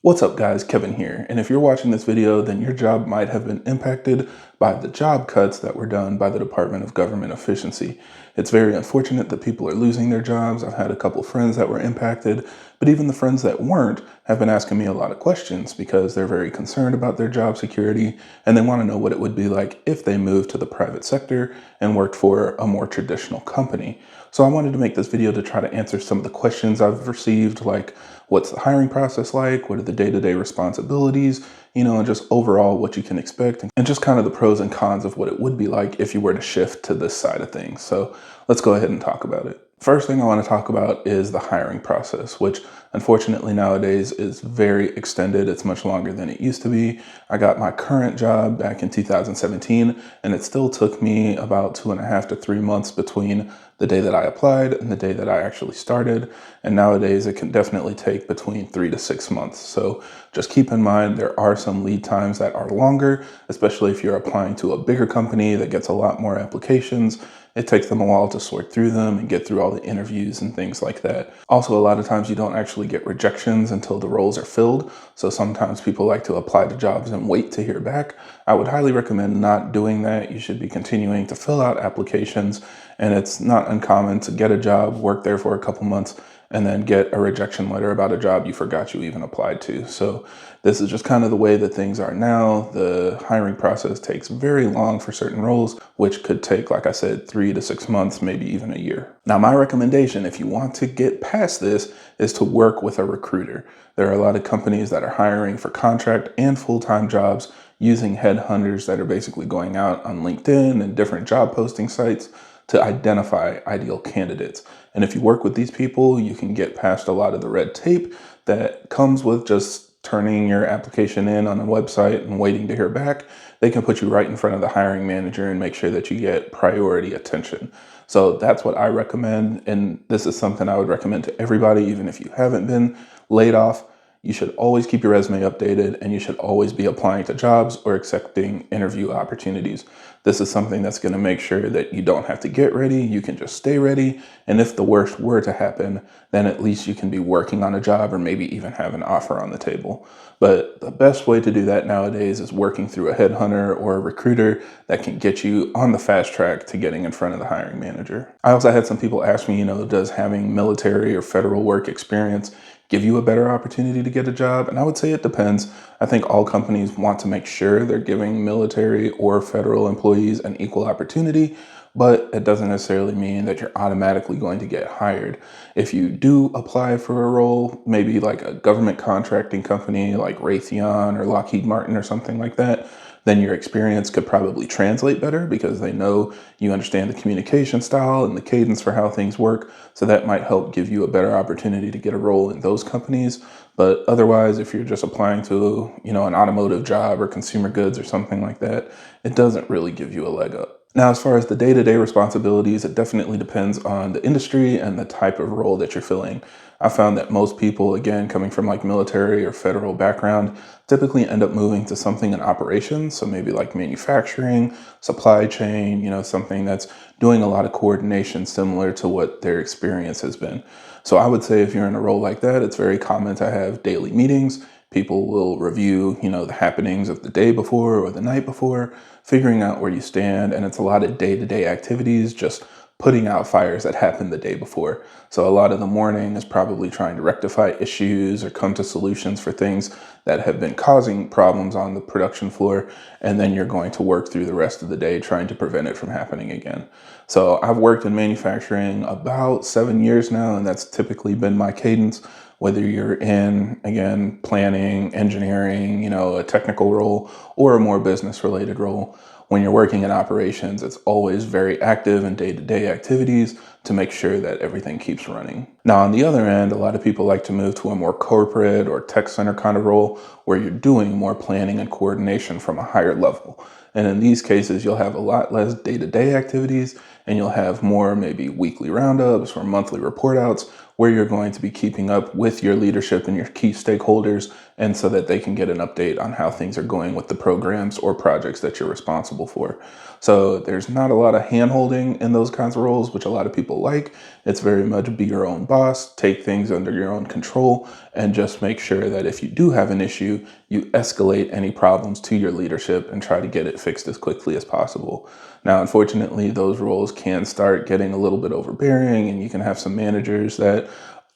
What's up guys, Kevin here, and if you're watching this video, then your job might have been impacted by the job cuts that were done by the Department of Government Efficiency. It's very unfortunate that people are losing their jobs. I've had a couple friends that were impacted, but even the friends that weren't have been asking me a lot of questions because they're very concerned about their job security and they want to know what it would be like if they moved to the private sector and worked for a more traditional company. So I wanted to make this video to try to answer some of the questions I've received, like what's the hiring process like? What are the day-to-day responsibilities? And just overall what you can expect and just kind of the pros and cons of what it would be like if you were to shift to this side of things. So let's go ahead and talk about it. First thing I want to talk about is the hiring process, which unfortunately nowadays is very extended. It's much longer than it used to be. I got my current job back in 2017, and it still took me about 2.5 to 3 months between the day that I applied and the day that I actually started. And nowadays it can definitely take between 3 to 6 months. So just keep in mind there are some lead times that are longer, especially if you're applying to a bigger company that gets a lot more applications. It takes them a while to sort through them and get through all the interviews and things like that. Also, a lot of times you don't actually get rejections until the roles are filled. So sometimes people like to apply to jobs and wait to hear back. I would highly recommend not doing that. You should be continuing to fill out applications, and it's not uncommon to get a job, work there for a couple months, and then get a rejection letter about a job you forgot you even applied to. So this is just kind of the way that things are now. The hiring process takes very long for certain roles, which could take, like I said, 3 to 6 months, maybe even a year. Now, my recommendation, if you want to get past this, is to work with a recruiter. There are a lot of companies that are hiring for contract and full-time jobs using headhunters that are basically going out on LinkedIn and different job posting sites to identify ideal candidates. And if you work with these people, you can get past a lot of the red tape that comes with just turning your application in on a website and waiting to hear back. They can put you right in front of the hiring manager and make sure that you get priority attention. So that's what I recommend. And this is something I would recommend to everybody, even if you haven't been laid off. You should always keep your resume updated, and you should always be applying to jobs or accepting interview opportunities. This is something that's going to make sure that you don't have to get ready. You can just stay ready. And if the worst were to happen, then at least you can be working on a job or maybe even have an offer on the table. But the best way to do that nowadays is working through a headhunter or a recruiter that can get you on the fast track to getting in front of the hiring manager. I also had some people ask me, does having military or federal work experience give you a better opportunity to get a job? And I would say it depends. I think all companies want to make sure they're giving military or federal employees an equal opportunity, but it doesn't necessarily mean that you're automatically going to get hired. If you do apply for a role, maybe like a government contracting company like Raytheon or Lockheed Martin or something like that, then your experience could probably translate better because they know you understand the communication style and the cadence for how things work. So that might help give you a better opportunity to get a role in those companies. But otherwise, if you're just applying to, an automotive job or consumer goods or something like that, it doesn't really give you a leg up. Now, as far as the day-to-day responsibilities, it definitely depends on the industry and the type of role that you're filling. I found that most people, again, coming from like military or federal background, typically end up moving to something in operations. So maybe like manufacturing, supply chain, something that's doing a lot of coordination similar to what their experience has been. So I would say if you're in a role like that, it's very common to have daily meetings. People will review, the happenings of the day before or the night before, figuring out where you stand. And it's a lot of day-to-day activities, just putting out fires that happened the day before. So a lot of the morning is probably trying to rectify issues or come to solutions for things that have been causing problems on the production floor. And then you're going to work through the rest of the day trying to prevent it from happening again. So I've worked in manufacturing about 7 years now, and that's typically been my cadence. Whether you're in, again, planning, engineering, a technical role or a more business related role. When you're working in operations, it's always very active and day-to-day activities to make sure that everything keeps running. Now, on the other end, a lot of people like to move to a more corporate or tech center kind of role where you're doing more planning and coordination from a higher level. And in these cases, you'll have a lot less day-to-day activities, and you'll have more maybe weekly roundups or monthly report outs where you're going to be keeping up with your leadership and your key stakeholders, and so that they can get an update on how things are going with the programs or projects that you're responsible for. So there's not a lot of hand-holding in those kinds of roles, which a lot of people people like. It's very much be your own boss, take things under your own control, and just make sure that if you do have an issue, you escalate any problems to your leadership and try to get it fixed as quickly as possible. Now, unfortunately, those roles can start getting a little bit overbearing, and you can have some managers that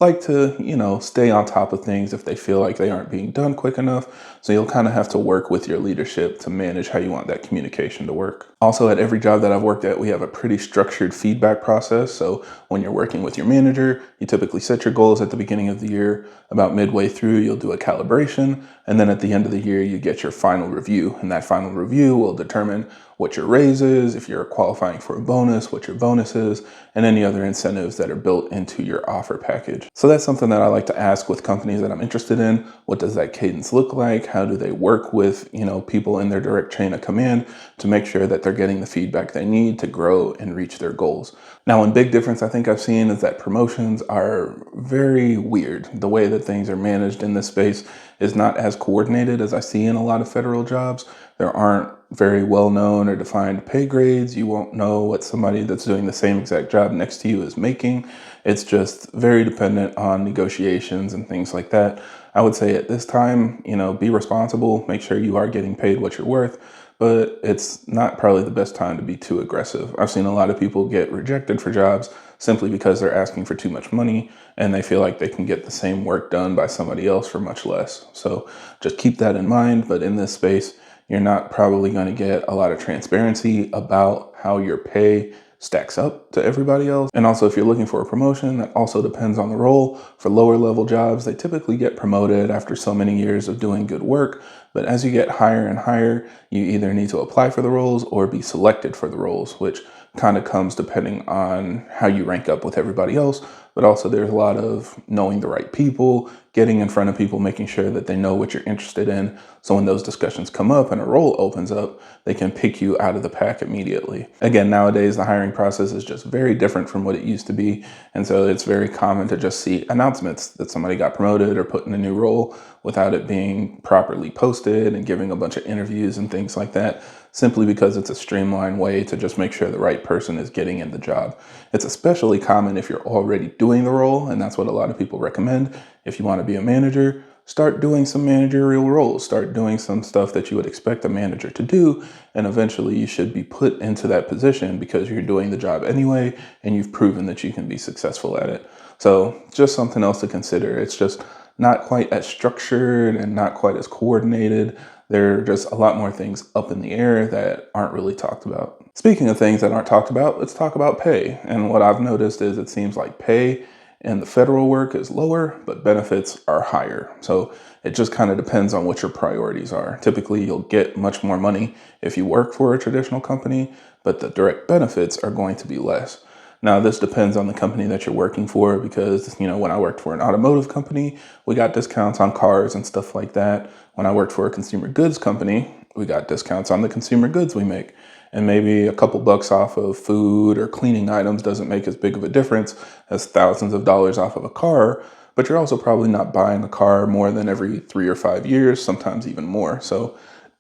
like to, stay on top of things if they feel like they aren't being done quick enough. So you'll kind of have to work with your leadership to manage how you want that communication to work. Also, at every job that I've worked at, we have a pretty structured feedback process. So when you're working with your manager, you typically set your goals at the beginning of the year. About midway through, you'll do a calibration. And then at the end of the year, you get your final review. And that final review will determine what your raise is, if you're qualifying for a bonus, what your bonus is, and any other incentives that are built into your offer package. So that's something that I like to ask with companies that I'm interested in. What does that cadence look like? How do they work with, people in their direct chain of command to make sure that they're getting the feedback they need to grow and reach their goals? Now, one big difference I think I've seen is that promotions are very weird. The way that things are managed in this space is not as coordinated as I see in a lot of federal jobs. There aren't very well-known or defined pay grades. You won't know what somebody that's doing the same exact job next to you is making. It's just very dependent on negotiations and things like that. I would say at this time, be responsible, make sure you are getting paid what you're worth, but it's not probably the best time to be too aggressive. I've seen a lot of people get rejected for jobs simply because they're asking for too much money and they feel like they can get the same work done by somebody else for much less. So just keep that in mind. But in this space, you're not probably going to get a lot of transparency about how your pay stacks up to everybody else. And also, if you're looking for a promotion, that also depends on the role. For lower level jobs, they typically get promoted after so many years of doing good work. But as you get higher and higher, you either need to apply for the roles or be selected for the roles, which kind of comes depending on how you rank up with everybody else. But also there's a lot of knowing the right people, getting in front of people, making sure that they know what you're interested in. So when those discussions come up and a role opens up, they can pick you out of the pack immediately. Again, nowadays, the hiring process is just very different from what it used to be. And so it's very common to just see announcements that somebody got promoted or put in a new role without it being properly posted and giving a bunch of interviews and things like that, simply because it's a streamlined way to just make sure the right person is getting in the job. It's especially common if you're already doing the role, and that's what a lot of people recommend. If you want to be a manager, start doing some managerial roles, start doing some stuff that you would expect a manager to do, and eventually you should be put into that position because you're doing the job anyway, and you've proven that you can be successful at it. So just something else to consider. It's just not quite as structured and not quite as coordinated. There are just a lot more things up in the air that aren't really talked about. Speaking of things that aren't talked about, let's talk about pay. And what I've noticed is it seems like pay in the federal work is lower, but benefits are higher. So it just kind of depends on what your priorities are. Typically, you'll get much more money if you work for a traditional company, but the direct benefits are going to be less. Now, this depends on the company that you're working for because, when I worked for an automotive company, we got discounts on cars and stuff like that. When I worked for a consumer goods company, we got discounts on the consumer goods we make. And maybe a couple bucks off of food or cleaning items doesn't make as big of a difference as thousands of dollars off of a car, but you're also probably not buying a car more than every 3 or 5 years, sometimes even more. So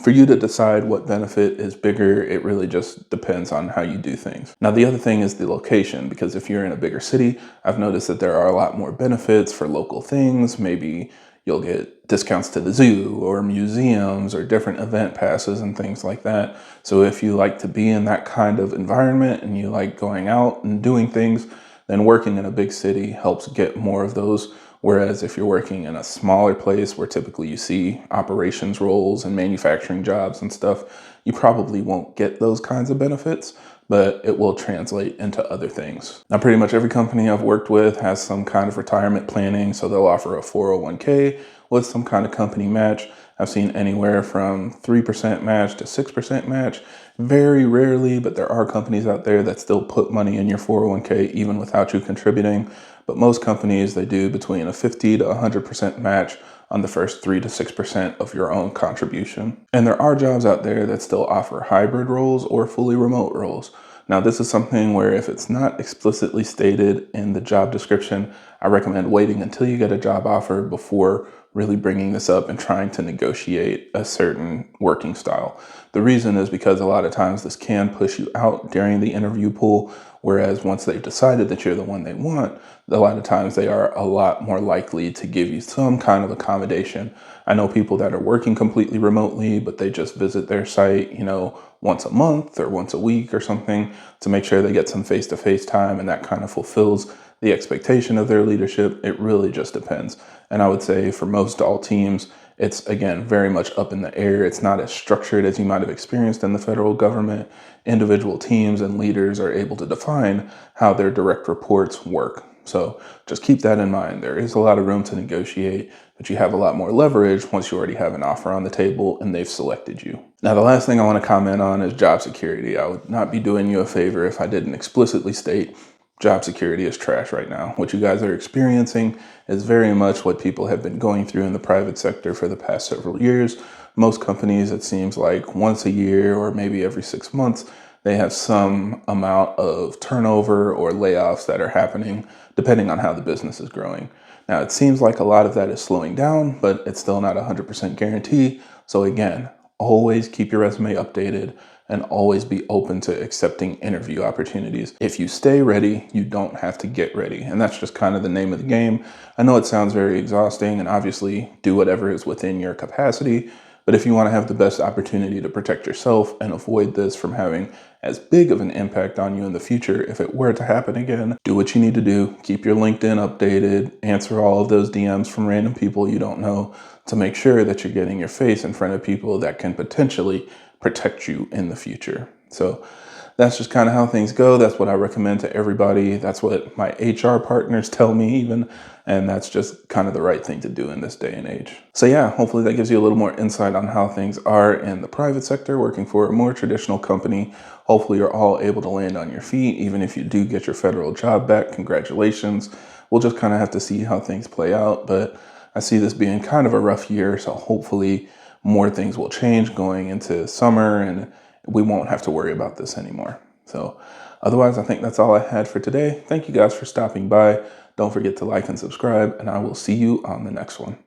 for you to decide what benefit is bigger, it really just depends on how you do things. Now, the other thing is the location, because if you're in a bigger city, I've noticed that there are a lot more benefits for local things. Maybe you'll get discounts to the zoo or museums or different event passes and things like that. So if you like to be in that kind of environment and you like going out and doing things, then working in a big city helps get more of those. Whereas if you're working in a smaller place where typically you see operations roles and manufacturing jobs and stuff, you probably won't get those kinds of benefits, but it will translate into other things. Now, pretty much every company I've worked with has some kind of retirement planning, so they'll offer a 401k with some kind of company match. I've seen anywhere from 3% match to 6% match. Very rarely, but there are companies out there that still put money in your 401k even without you contributing. But most companies, they do between a 50 to 100% match on the first 3 to 6% of your own contribution. And there are jobs out there that still offer hybrid roles or fully remote roles. Now, this is something where if it's not explicitly stated in the job description, I recommend waiting until you get a job offer before really bringing this up and trying to negotiate a certain working style. The reason is because a lot of times this can push you out during the interview pool Whereas once they've decided that you're the one they want, a lot of times they are a lot more likely to give you some kind of accommodation. I know people that are working completely remotely, but they just visit their site, once a month or once a week or something to make sure they get some face-to-face time, and that kind of fulfills the expectation of their leadership. It really just depends. And I would say for most all teams, it's again very much up in the air. It's not as structured as you might have experienced in the federal government. Individual teams and leaders are able to define how their direct reports work. So just keep that in mind. There is a lot of room to negotiate, but you have a lot more leverage once you already have an offer on the table and they've selected you. Now, the last thing I want to comment on is job security. I would not be doing you a favor if I didn't explicitly state job security is trash right now. What you guys are experiencing is very much what people have been going through in the private sector for the past several years. Most companies, it seems like once a year or maybe every 6 months, they have some amount of turnover or layoffs that are happening depending on how the business is growing. Now, it seems like a lot of that is slowing down, but it's still not a 100% guarantee. So again, always keep your resume updated and always be open to accepting interview opportunities. If you stay ready, you don't have to get ready. And that's just kind of the name of the game. I know it sounds very exhausting, and obviously do whatever is within your capacity. But if you want to have the best opportunity to protect yourself and avoid this from having as big of an impact on you in the future, if it were to happen again, do what you need to do. Keep your LinkedIn updated, answer all of those DMs from random people you don't know to make sure that you're getting your face in front of people that can potentially protect you in the future. So that's just kind of how things go. That's what I recommend to everybody. That's what my HR partners tell me even. And that's just kind of the right thing to do in this day and age. So yeah, hopefully that gives you a little more insight on how things are in the private sector, working for a more traditional company. Hopefully you're all able to land on your feet. Even if you do get your federal job back, congratulations. We'll just kind of have to see how things play out. But I see this being kind of a rough year. So hopefully more things will change going into summer and we won't have to worry about this anymore. So otherwise, I think that's all I had for today. Thank you guys for stopping by. Don't forget to like and subscribe, and I will see you on the next one.